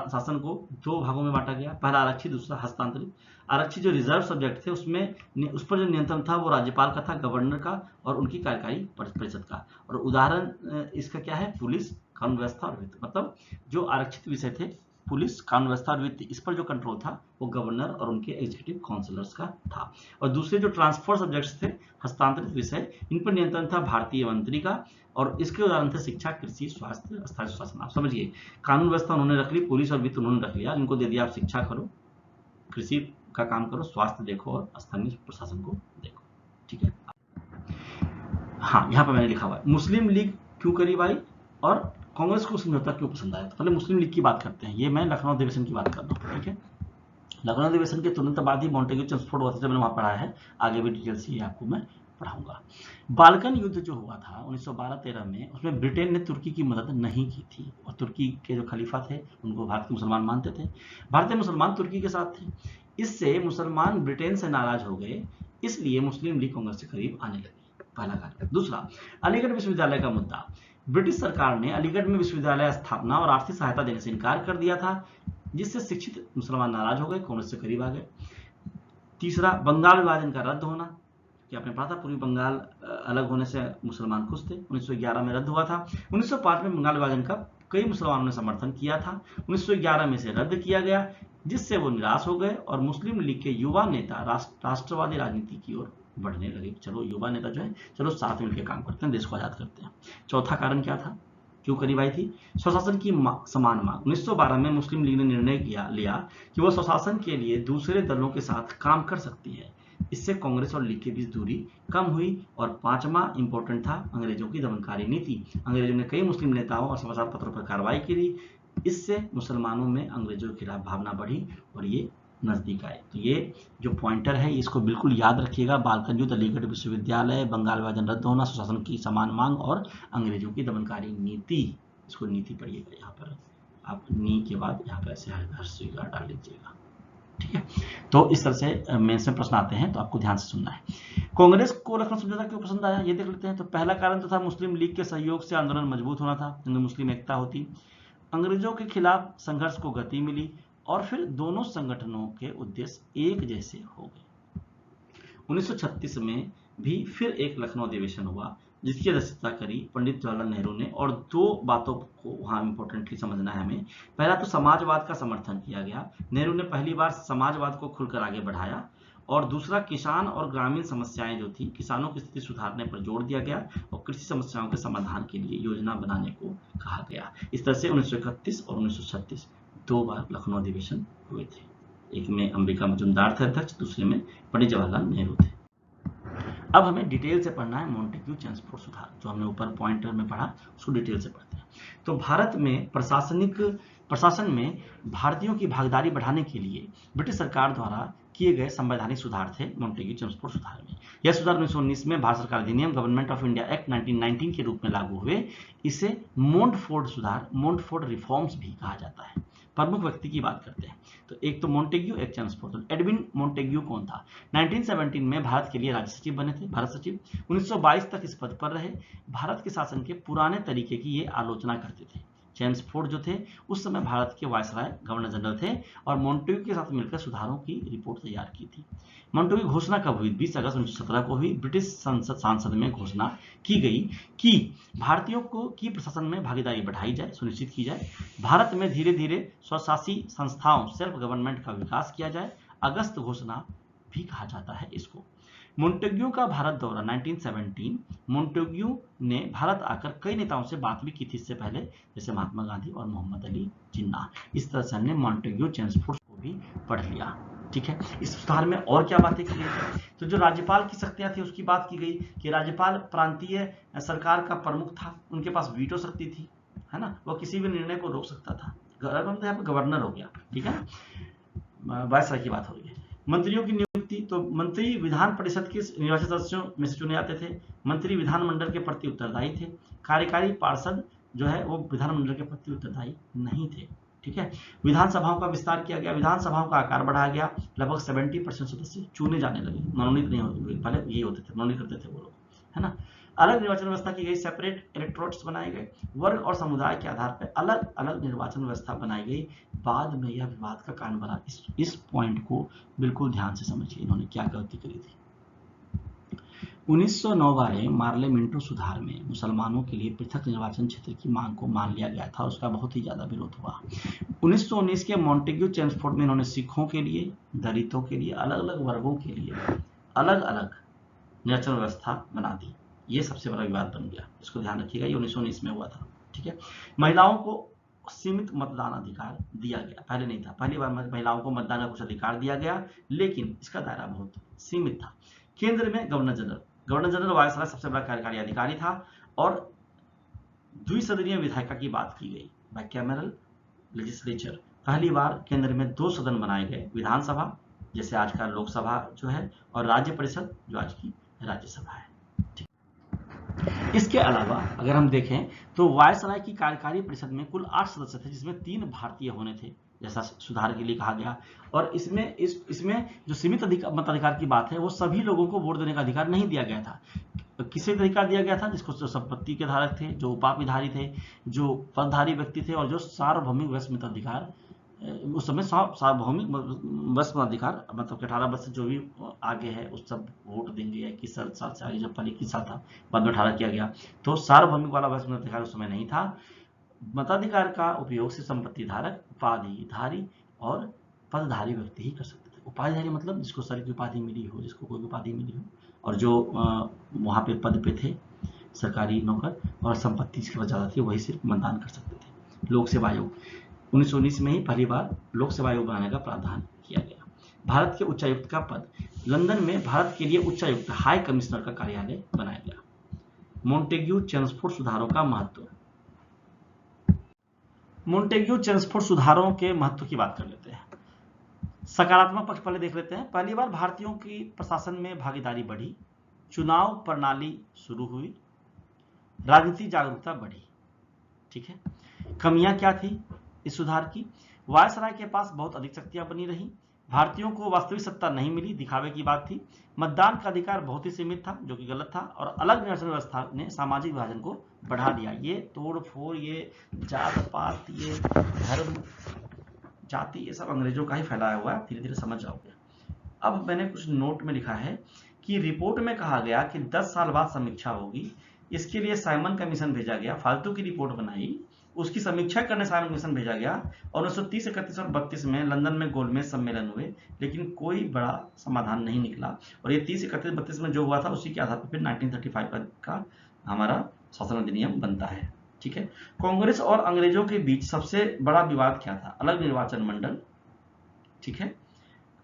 शासन को दो भागों में बांटा गया, पहला आरक्षित, दूसरा हस्तांतरित। आरक्षित जो रिजर्व सब्जेक्ट थे उसमें उस पर जो नियंत्रण था वो राज्यपाल का था, गवर्नर का और उनकी कार्यकारी परिषद का। और उदाहरण इसका क्या है? पुलिस, कानून व्यवस्था और वित्त। मतलब जो आरक्षित विषय थे पुलिस, कानून व्यवस्था और वित्त, इस पर जो कंट्रोल था वो गवर्नर और उनके एग्जीक्यूटिव काउंसिलर्स का था। और दूसरे जो ट्रांसफर सब्जेक्ट्स थे, हस्तांतरित विषय, इन पर नियंत्रण था भारतीय मंत्री का। और इसके उदाहरण थे शिक्षा, कृषि, स्वास्थ्य, स्थायी सुशासन। आप समझिए, कानून व्यवस्था उन्होंने रख ली, पुलिस और वित्त उन्होंने रख लिया, इनको दे दिया आप शिक्षा करो, कृषि का काम करो, स्वास्थ्य देखो और स्थानीय प्रशासन को देखो। ठीक है। हाँ, यहाँ पर मैंने लिखा हुआ है मुस्लिम लीग क्यों करी भाई और कांग्रेस को समझौता क्यों पसंद आया। तो पहले मुस्लिम लीग की बात करते हैं। ये मैं लखनऊ अधिवेशन की बात कर रहा हूँ। ठीक है, लखनऊ अधिवेशन के तुरंत बाद ही मॉन्टेग्यू चेम्सफोर्ड हुआ था, जब मैंने वहां पढ़ा है, आगे भी डिटेल से आपको मैं पढ़ाऊंगा। बाल्कन युद्ध जो हुआ था 1912-13 में, उसमें ब्रिटेन ने तुर्की की मदद नहीं की थी और तुर्की के जो खलीफा थे उनको भारत के मुसलमान मानते थे। भारतीय मुसलमान तुर्की के साथ थे। इससे मुसलमान ब्रिटेन से नाराज हो गए, इसलिए मुस्लिम लीग कांग्रेस के करीब आने लगी। पहला कारण। दूसरा, अलीगढ़ विश्वविद्यालय का मुद्दा। ब्रिटिश सरकार ने अलीगढ़ में विश्वविद्यालय स्थापना और आर्थिक सहायता देने से इनकार कर दिया था, जिससे शिक्षित मुसलमान नाराज हो गए, कांग्रेस से करीब आ गए। तीसरा, बंगाल विभाजन का रद्द होना, कि आपने पढ़ा था पूर्वी बंगाल अलग होने से मुसलमान खुश थे, 1911 में रद्द हुआ था। 1905 में बंगाल विभाजन का कई मुसलमानों ने समर्थन किया था, 1911 में से रद्द किया गया, जिससे वो निराश हो गए और मुस्लिम लीग के युवा नेता राष्ट्रवादी राजनीति की ओर बढ़ने लगे। चलो युवा नेता जो है, चलो साथ मिलकर काम करते हैं, देश को आजाद करते हैं। चौथा कारण क्या था, क्यों करी भाई थी? स्वशासन की समान मांग। 1912 में मुस्लिम लीग ने निर्णय लिया कि वो स्वशासन के लिए दूसरे दलों के साथ काम कर सकती है। इससे कांग्रेस और लीग के बीच दूरी कम हुई। और पांचवा इंपॉर्टेंट था अंग्रेजों की दमनकारी नीति। अंग्रेजों ने कई मुस्लिम नेताओं और समाचार पत्रों पर कार्रवाई की। इससे मुसलमानों में अंग्रेजों के खिलाफ भावना बढ़ी और ये नजदीक आए। तो ये जो पॉइंटर है इसको बिल्कुल याद रखिएगा। बाल्कन युद्ध, अलीगढ़ विश्वविद्यालय, बंगाल विभाजन रद्द होना, स्वशासन की समान मांग और अंग्रेजों की दमनकारी नीति। इसको नीति पढ़िएगा, यहाँ पर आप नी के बाद यहाँ पर ऐसे हर्षिका डाल लीजिएगा। ठीक है, तो इस तरह से मेंस में प्रश्न आते हैं, तो आपको ध्यान से सुनना है। कांग्रेस को लखनऊ समझौता क्यों पसंद आया, ये देख लेते हैं। तो पहला कारण तो था मुस्लिम लीग के सहयोग से आंदोलन मजबूत होना था, हिंदू मुस्लिम एकता होती, अंग्रेजों के खिलाफ संघर्ष को गति मिली और फिर दोनों संगठनों के उद्देश्य एक जैसे हो गए। 1936 में भी फिर एक लखनऊ अधिवेशन हुआ जिसकी अध्यक्षता करी पंडित जवाहरलाल नेहरू ने, और दो बातों को वहां इंपॉर्टेंटली समझना है हमें। पहला तो समाजवाद का समर्थन किया गया, नेहरू ने पहली बार समाजवाद को खुलकर आगे बढ़ाया। और दूसरा, किसान और ग्रामीण समस्याएं जो थी, किसानों की स्थिति सुधारने पर जोर दिया गया और कृषि समस्याओं के समाधान के लिए योजना बनाने को कहा गया। इस तरह से 1931 और 1936 दो बार लखनऊ अधिवेशन हुए थे। एक में अंबिका मजुमदार थे अध्यक्ष, दूसरे में पंडित जवाहरलाल नेहरू थे। अब हमें डिटेल से पढ़ना है मॉन्टेग्यू चेम्सफोर्ड सुधार, जो हमने ऊपर पॉइंटर में पढ़ा उसको डिटेल से पढ़ते हैं। तो भारत में प्रशासन में भारतीयों की भागीदारी बढ़ाने के लिए ब्रिटिश सरकार द्वारा किए गए संवैधानिक सुधार थे मॉन्टेग्यू चेम्सफोर्ड सुधार में। यह सुधार 1919 में भारत सरकार अधिनियम गवर्नमेंट ऑफ इंडिया एक्ट 1919 के रूप में लागू हुए। इसे मोंटफोर्ड सुधार, मोंटफोर्ड रिफॉर्म्स भी कहा जाता है। प्रमुख व्यक्ति की बात करते हैं, तो एक तो मॉन्टेग्यू, एक चेम्सफोर्ड। एडविन मॉन्टेग्यू कौन था? 1917 में भारत के लिए राज्य सचिव बने थे, भारत सचिव। 1922 तक इस पद पर रहे। भारत के शासन के पुराने तरीके की ये आलोचना करते थे। चेम्सफोर्ड जो थे उस समय भारत के वायसराय, गवर्नर जनरल थे और मॉन्टेग्यू के साथ मिलकर सुधारों की रिपोर्ट तैयार की थी। मॉन्टेग्यू की घोषणा कब हुई? 20 अगस्त 1917 को हुई। ब्रिटिश संसद में घोषणा की गई कि भारतीयों को की प्रशासन में भागीदारी बढ़ाई जाए, सुनिश्चित की जाए। भारत में धीरे धीरे स्वशासी संस्थाओं, सेल्फ गवर्नमेंट का विकास किया जाए। अगस्त घोषणा भी कहा जाता है इसको। मॉन्टेग्यू का भारत दौरा 1917। मॉन्टेग्यू ने भारत आकर कई नेताओं से बात भी की थी इससे पहले, जैसे महात्मा गांधी और मोहम्मद अली जिन्ना। इस तरह से हमने मॉन्टेग्यू चेम्सफोर्ड को भी पढ़ लिया। ठीक है, इस सुधार में और क्या बातें की गई? तो जो राज्यपाल की शक्तियां थी उसकी बात की गई कि राज्यपाल प्रांतीय सरकार का प्रमुख था, उनके पास वीटो शक्ति थी, है ना, वो किसी भी निर्णय को रोक सकता था। गवर्नर हो गया। ठीक है, वायसराय की बात हो रही है। मंत्रियों की नियुक्ति, तो मंत्री विधान परिषद के निर्वाचित सदस्यों में से चुने जाते थे। मंत्री विधानमंडल के प्रति उत्तरदायी थे। कार्यकारी पार्षद जो है वो विधानमंडल के प्रति उत्तरदायी नहीं थे। ठीक है, विधानसभाओं का विस्तार किया गया, विधानसभाओं का आकार बढ़ाया गया, लगभग 70% सदस्य चुने जाने लगे, मनोनीत नहीं होते, पहले ये होते थे, मनोनीत करते थे वो लोग, है ना। अलग निर्वाचन व्यवस्था की गई, सेपरेट इलेक्टोरेट्स बनाए गए, वर्ग और समुदाय के आधार पर अलग अलग निर्वाचन व्यवस्था बनाई गई। बाद में यह विवाद का कारण बना। इस पॉइंट को बिल्कुल ध्यान से समझिए, इन्होंने क्या गलती करी थी। 1909 वाले मार्ले मिंटो सुधार में मुसलमानों के लिए पृथक निर्वाचन क्षेत्र की मांग को मान लिया गया था, उसका बहुत ही ज्यादा विरोध हुआ। 1919 के मॉन्टेग्यू चेम्सफोर्ड में इन्होंने सिखों के लिए, दलितों के लिए, अलग अलग वर्गों के लिए अलग अलग निर्वाचन व्यवस्था बना दी। ये सबसे बड़ा विवाद बन गया, इसको ध्यान रखिएगा, ये 1919 में हुआ था। ठीक है, महिलाओं को सीमित मतदान अधिकार दिया गया, पहले नहीं था, पहली बार महिलाओं को मतदान का कुछ अधिकार दिया गया, लेकिन इसका दायरा बहुत सीमित था। केंद्र में गवर्नर जनरल वायसराय सबसे बड़ा कार्यकारी अधिकारी था, और द्विसदनीय विधायिका की बात की गई, बाइकैमरल लेजिस्लेचर। पहली बार केंद्र में 2 सदन बनाए गए, विधानसभा जैसे आज का लोकसभा जो है, और राज्य परिषद जो आज की राज्यसभा है। इसके अलावा अगर हम देखें तो वायसराय की कार्यकारी परिषद में कुल 8 सदस्य थे, जिसमें 3 भारतीय होने थे, जैसा सुधार के लिए कहा गया। और इसमें जो सीमित मताधिकार की बात है, वो सभी लोगों को वोट देने का अधिकार नहीं दिया गया था। किसे अधिकार दिया गया था? जिसको जो संपत्ति के धारक थे, जो उपाधिधारी थे, जो पदधारी व्यक्ति थे, और जो सार्वभौमिक वयस्क मताधिकार, उस समय सार्वभौमिक वयस्क मताधिकार, मतलब 18 वर्ष से जो भी आगे है उस सब वोट देंगे, 21 साल से आगे, जब पहले 21 साल था, बाद में 18 किया गया, तो सार्वभौमिक वाला वयस्क मताधिकार उस समय नहीं था। मताधिकार का उपयोग सिर्फ संपत्ति धारक, उपाधिधारी और पदधारी व्यक्ति ही कर सकते थे। उपाधिधारी मतलब जिसको सर की उपाधि मिली हो, जिसको कोई उपाधि मिली हो, और जो वहाँ पे पद पे थे, सरकारी नौकर, और संपत्ति जिसके पास ज़्यादा थी, वही सिर्फ मतदान कर सकते थे। लोक सेवा आयोग 1919 में ही पहली बार लोक सेवा आयोग बनाने का प्रावधान किया गया। भारत के उच्चायुक्त का पद, लंदन में भारत के लिए उच्चायुक्त हाई कमिश्नर का कार्यालय बनाया गया। मॉन्टेग्यू चेम्सफोर्ड सुधारों का महत्व। मॉन्टेग्यू चेम्सफोर्ड सुधारों के महत्व की बात कर लेते हैं। सकारात्मक पक्ष पहले देख लेते हैं। पहली बार भारतीयों की प्रशासन में भागीदारी बढ़ी, चुनाव प्रणाली शुरू हुई, राजनीतिक जागरूकता बढ़ी। ठीक है, कमियां क्या थी इस सुधार की? वायसराय के पास बहुत अधिक शक्तियां बनी रही, भारतीयों को वास्तविक सत्ता नहीं मिली, दिखावे की बात थी, मतदान का अधिकार बहुत ही सीमित था, जो कि गलत था, और अलग निर्वाचन व्यवस्था ने सामाजिक विभाजन को बढ़ा दिया। ये तोड़ फोड़, ये जात पात, ये धर्म जाति, ये सब अंग्रेजों का ही फैलाया हुआ है, धीरे धीरे समझ जाओगे। अब मैंने कुछ नोट में लिखा है कि रिपोर्ट में कहा गया कि 10 साल बाद समीक्षा होगी, इसके लिए साइमन कमीशन भेजा गया, फालतू की रिपोर्ट बनाई, उसकी समीक्षा करने साइमन कमीशन भेजा गया, और 1930, 31 और 32 में लंदन में गोलमेज सम्मेलन हुए, लेकिन कोई बड़ा समाधान नहीं निकला। और ये 30, 31, 32 में जो हुआ था, उसी के आधार पर फिर 1935 का हमारा शासन अधिनियम बनता है। ठीक है, कांग्रेस और अंग्रेजों के बीच सबसे बड़ा विवाद क्या था? अलग निर्वाचन मंडल। ठीक है,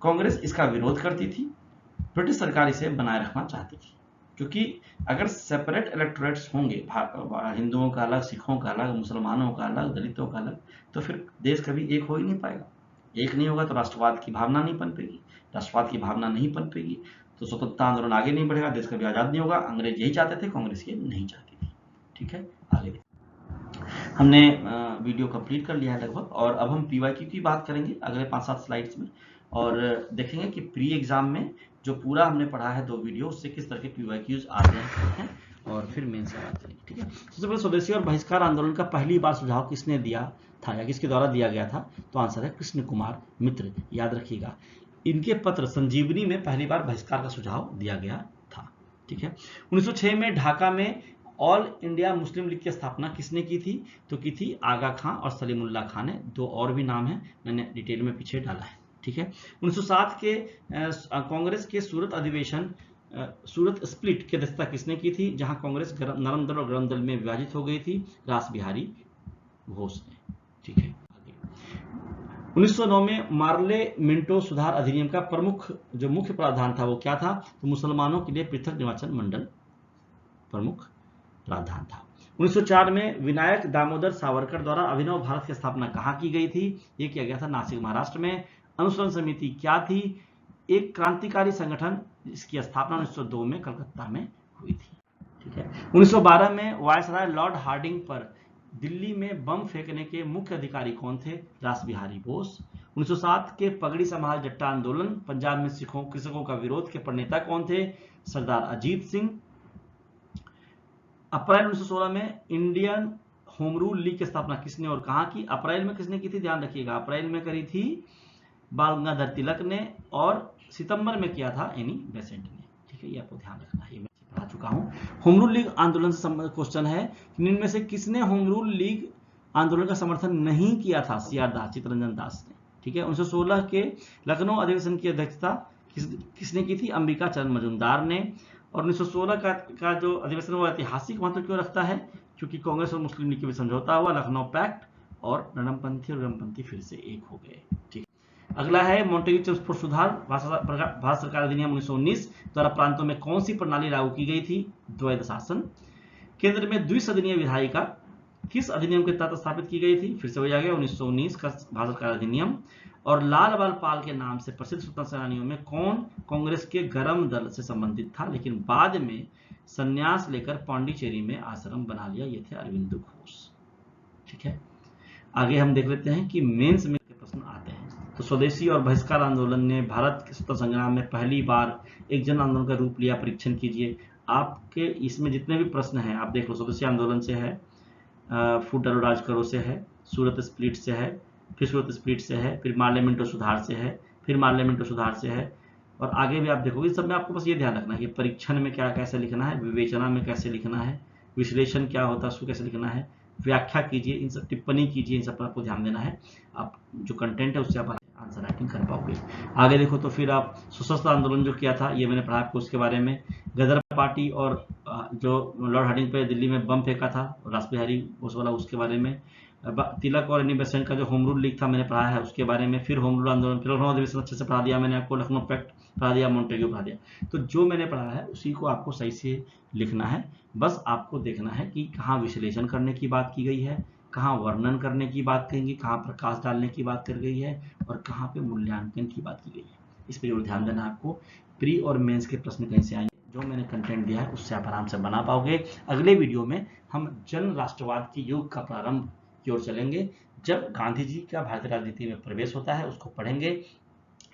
कांग्रेस इसका विरोध करती थी, ब्रिटिश सरकार इसे बनाए रखना चाहती थी, क्योंकि अगर सेपरेट इलेक्टोरेट्स होंगे, हिंदुओं का अलग, सिखों का अलग, मुसलमानों का अलग, दलितों का अलग, तो फिर देश कभी एक हो ही नहीं पाएगा। एक नहीं होगा तो राष्ट्रवाद की भावना नहीं पनपेगी, राष्ट्रवाद की भावना नहीं पनपेगी तो स्वतंत्रता आंदोलन आगे नहीं बढ़ेगा, देश कभी आजाद नहीं होगा। अंग्रेज यही चाहते थे, कांग्रेस ये नहीं चाहती थी। ठीक है, आगे हमने वीडियो कंप्लीट कर लिया है लगभग, और अब हम पीवाईक्यू की बात करेंगे अगले 5-7 स्लाइड्स में, और देखेंगे कि प्री एग्जाम में जो पूरा हमने पढ़ा है 2 वीडियो, उससे किस तरह के पीवाईक्यूज आते हैं, और फिर मेन से बात करेंगे। ठीक है, सबसे पहले स्वदेशी और बहिष्कार आंदोलन का पहली बार सुझाव किसने दिया था, या किसके द्वारा दिया गया था? तो आंसर है कृष्ण कुमार मित्र, याद रखिएगा। इनके पत्र संजीवनी में पहली बार बहिष्कार का सुझाव दिया गया था। ठीक है, 1906 में ढाका में ऑल इंडिया मुस्लिम लीग की स्थापना किसने की थी? तो की थी आगा खां और सलीमुल्लाह खां ने। 2 और भी नाम है, मैंने डिटेल में पीछे डाला है। ठीक है, 1907 के कांग्रेस के सूरत अधिवेशन, सूरत स्प्लिट की अध्यक्षता किसने की थी, जहां कांग्रेस नरम दल और गरम दल में विभाजित हो गई थी? रास बिहारी घोष ने। ठीक है, 1909 में मार्ले मिंटो सुधार अधिनियम का जो मुख्य प्रावधान था वो क्या था? तो मुसलमानों के लिए पृथक निर्वाचन मंडल प्रमुख प्रावधान था। 1904 में विनायक दामोदर सावरकर द्वारा अभिनव भारत की स्थापना कहाँ की गई थी? ये किया गया था नासिक, महाराष्ट्र में। अनुसरण समिति क्या थी? एक क्रांतिकारी संगठन, जिसकी स्थापना 1902 में कलकत्ता में हुई थी। ठीक है, 1912 में वायसराय लॉर्ड हार्डिंग पर दिल्ली में बम फेंकने के मुख्य अधिकारी कौन थे? रास बिहारी बोस। 1907 के पगड़ी संभाल जट्टा आंदोलन, पंजाब में सिखों कृषकों का विरोध के प्रणेता कौन थे? सरदार अजीत सिंह। अप्रैल 1916 में इंडियन होम रूल लीग की स्थापना किसने और कहां की? अप्रैल में किसने की थी? ध्यान रखिएगा, अप्रैल में करी थी बाल गंगाधर तिलक ने और सितंबर में किया था एनी बेसेंट ने। ठीक है, ये आपको ध्यान रखना है, मैं पढ़ा चुका हूं। होम रूल लीग आंदोलन से संबंधित क्वेश्चन है, इनमें से किसने होम रूल लीग आंदोलन का समर्थन नहीं किया था? सीआर दास, चित्तरंजन दास ने। ठीक है, 1916 के लखनऊ अधिवेशन की अध्यक्षता किसने की थी? अंबिका चरण मजूमदार ने। और 1916 का जो अधिवेशन वो ऐतिहासिक महत्व क्यों रखता है? क्योंकि कांग्रेस और मुस्लिम लीग के बीच समझौता हुआ, लखनऊ पैक्ट, और रणमपंथी और गमपंथी फिर से एक हो गए। ठीक, अगला है मॉन्टेग्यू चेम्सफोर्ड सुधार। भारत सरकार अधिनियम 1919 द्वारा प्रांतों में कौन सी प्रणाली लागू की गई थी? द्वैध शासन। केंद्र में द्विसदनीय विधायिका किस अधिनियम के तहत स्थापित की गई थी? फिर से हो जाएगा 1919 का भारत सरकार अधिनियम। और लाल बाल पाल के नाम से प्रसिद्ध स्वतंत्रता सेनानियों में कौन कांग्रेस के गरम दल से संबंधित था, लेकिन बाद में संन्यास लेकर पांडिचेरी में आश्रम बना लिया? ये थे अरविंद घोष। ठीक है, आगे हम देख लेते हैं कि मेंस में प्रश्न आते हैं। तो स्वदेशी और बहिष्कार आंदोलन ने भारत के स्वतंत्रता संग्राम में पहली बार एक जन आंदोलन का रूप लिया। परीक्षण कीजिए, आपके इसमें जितने भी प्रश्न हैं आप देख लो। स्वदेशी आंदोलन से है, फूट डालो राज करो से है, सूरत स्प्लिट से है, फिर सूरत स्प्लिट से है, फिर मार्ले मिंटो सुधार से है, फिर मार्ले मिंटो सुधार से है, और आगे भी आप देखोगे। सब में आपको बस ये ध्यान रखना है कि परीक्षण में क्या कैसे लिखना है, विवेचना में कैसे लिखना है, विश्लेषण क्या होता है उसको कैसे लिखना है, व्याख्या कीजिए, इन सब टिप्पणी कीजिए, इन सब पर आपको ध्यान देना है। आप जो कंटेंट है उससे आप आंसर राइटिंग कर पाओगे। आगे देखो तो फिर आप सशस्त्र आंदोलन जो किया था ये मैंने पढ़ा आपको उसके बारे में। गदर पार्टी और जो लॉर्ड हार्डिंग पे दिल्ली में बम फेंका था रास बिहारी बोस वाला, उसके बारे में। तिलक और एनी बेसेंट का जो होम रूल लीग था मैंने पढ़ा है उसके बारे में। फिर होम रूल आंदोलन, फिर लखनऊ अधिवेशन अच्छे से पढ़ा दिया मैंने आपको, लखनऊ पैक्ट पढ़ा दिया, मॉन्टेग्यू पढ़ा दिया। तो जो मैंने पढ़ा है उसी को आपको सही से लिखना है। बस आपको देखना है कि कहाँ विश्लेषण करने की बात की गई है, कहाँ वर्णन करने की बात कहेंगे, कहाँ प्रकाश डालने की बात कर गई है, और कहाँ पे मूल्यांकन की बात की गई है। इस पर जरूर ध्यान देना आपको। प्री और मेंस के प्रश्न कहीं से आएंगे, जो मैंने कंटेंट दिया है उससे आप आराम से बना पाओगे। अगले वीडियो में हम जन राष्ट्रवाद के युग का प्रारंभ की ओर चलेंगे, जब गांधी जी का भारतीय राजनीति में प्रवेश होता है उसको पढ़ेंगे।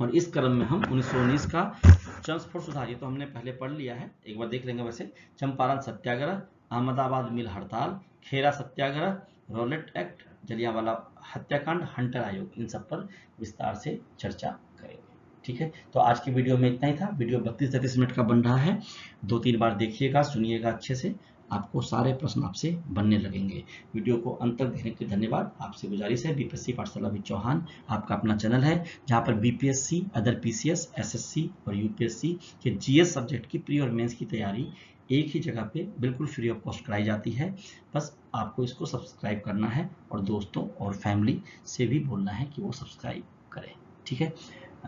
और इस क्रम में हम 1919 का चेम्सफोर्ड सुधार, ये तो हमने पहले पढ़ लिया है, एक बार देख लेंगे। वैसे चंपारण सत्याग्रह, अहमदाबाद मिल हड़ताल, खेरा सत्याग्रह, रॉलेट एक्ट, जलियांवाला हत्याकांड, हंटर आयोग, इन सब पर विस्तार से चर्चा करेंगे। ठीक है, तो आज की वीडियो में इतना ही था। वीडियो 32-33 मिनट का बन रहा है, 2-3 बार देखिएगा, सुनिएगा अच्छे से, आपको सारे प्रश्न आपसे बनने लगेंगे। वीडियो को अंत तक देखने के लिए धन्यवाद। आपसे गुजारिश है, बीपीएससी पाठशाला विद चौहान आपका अपना चैनल है, जहां पर बीपीएससी, अदर पीसीएस, एसएससी और यूपीएससी के जीएस सब्जेक्ट की प्री और मेंस की तैयारी एक ही जगह पे बिल्कुल फ्री ऑफ कॉस्ट कराई जाती है। बस आपको इसको सब्सक्राइब करना है और दोस्तों और फैमिली से भी बोलना है कि वो सब्सक्राइब करें। ठीक है,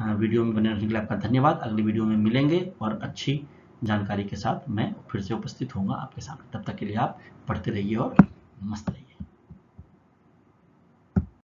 वीडियो में बने रहने के लिए आपका धन्यवाद। अगली वीडियो में मिलेंगे और अच्छी जानकारी के साथ मैं फिर से उपस्थित होऊंगा आपके सामने। तब तक के लिए आप पढ़ते रहिए और मस्त रहिए।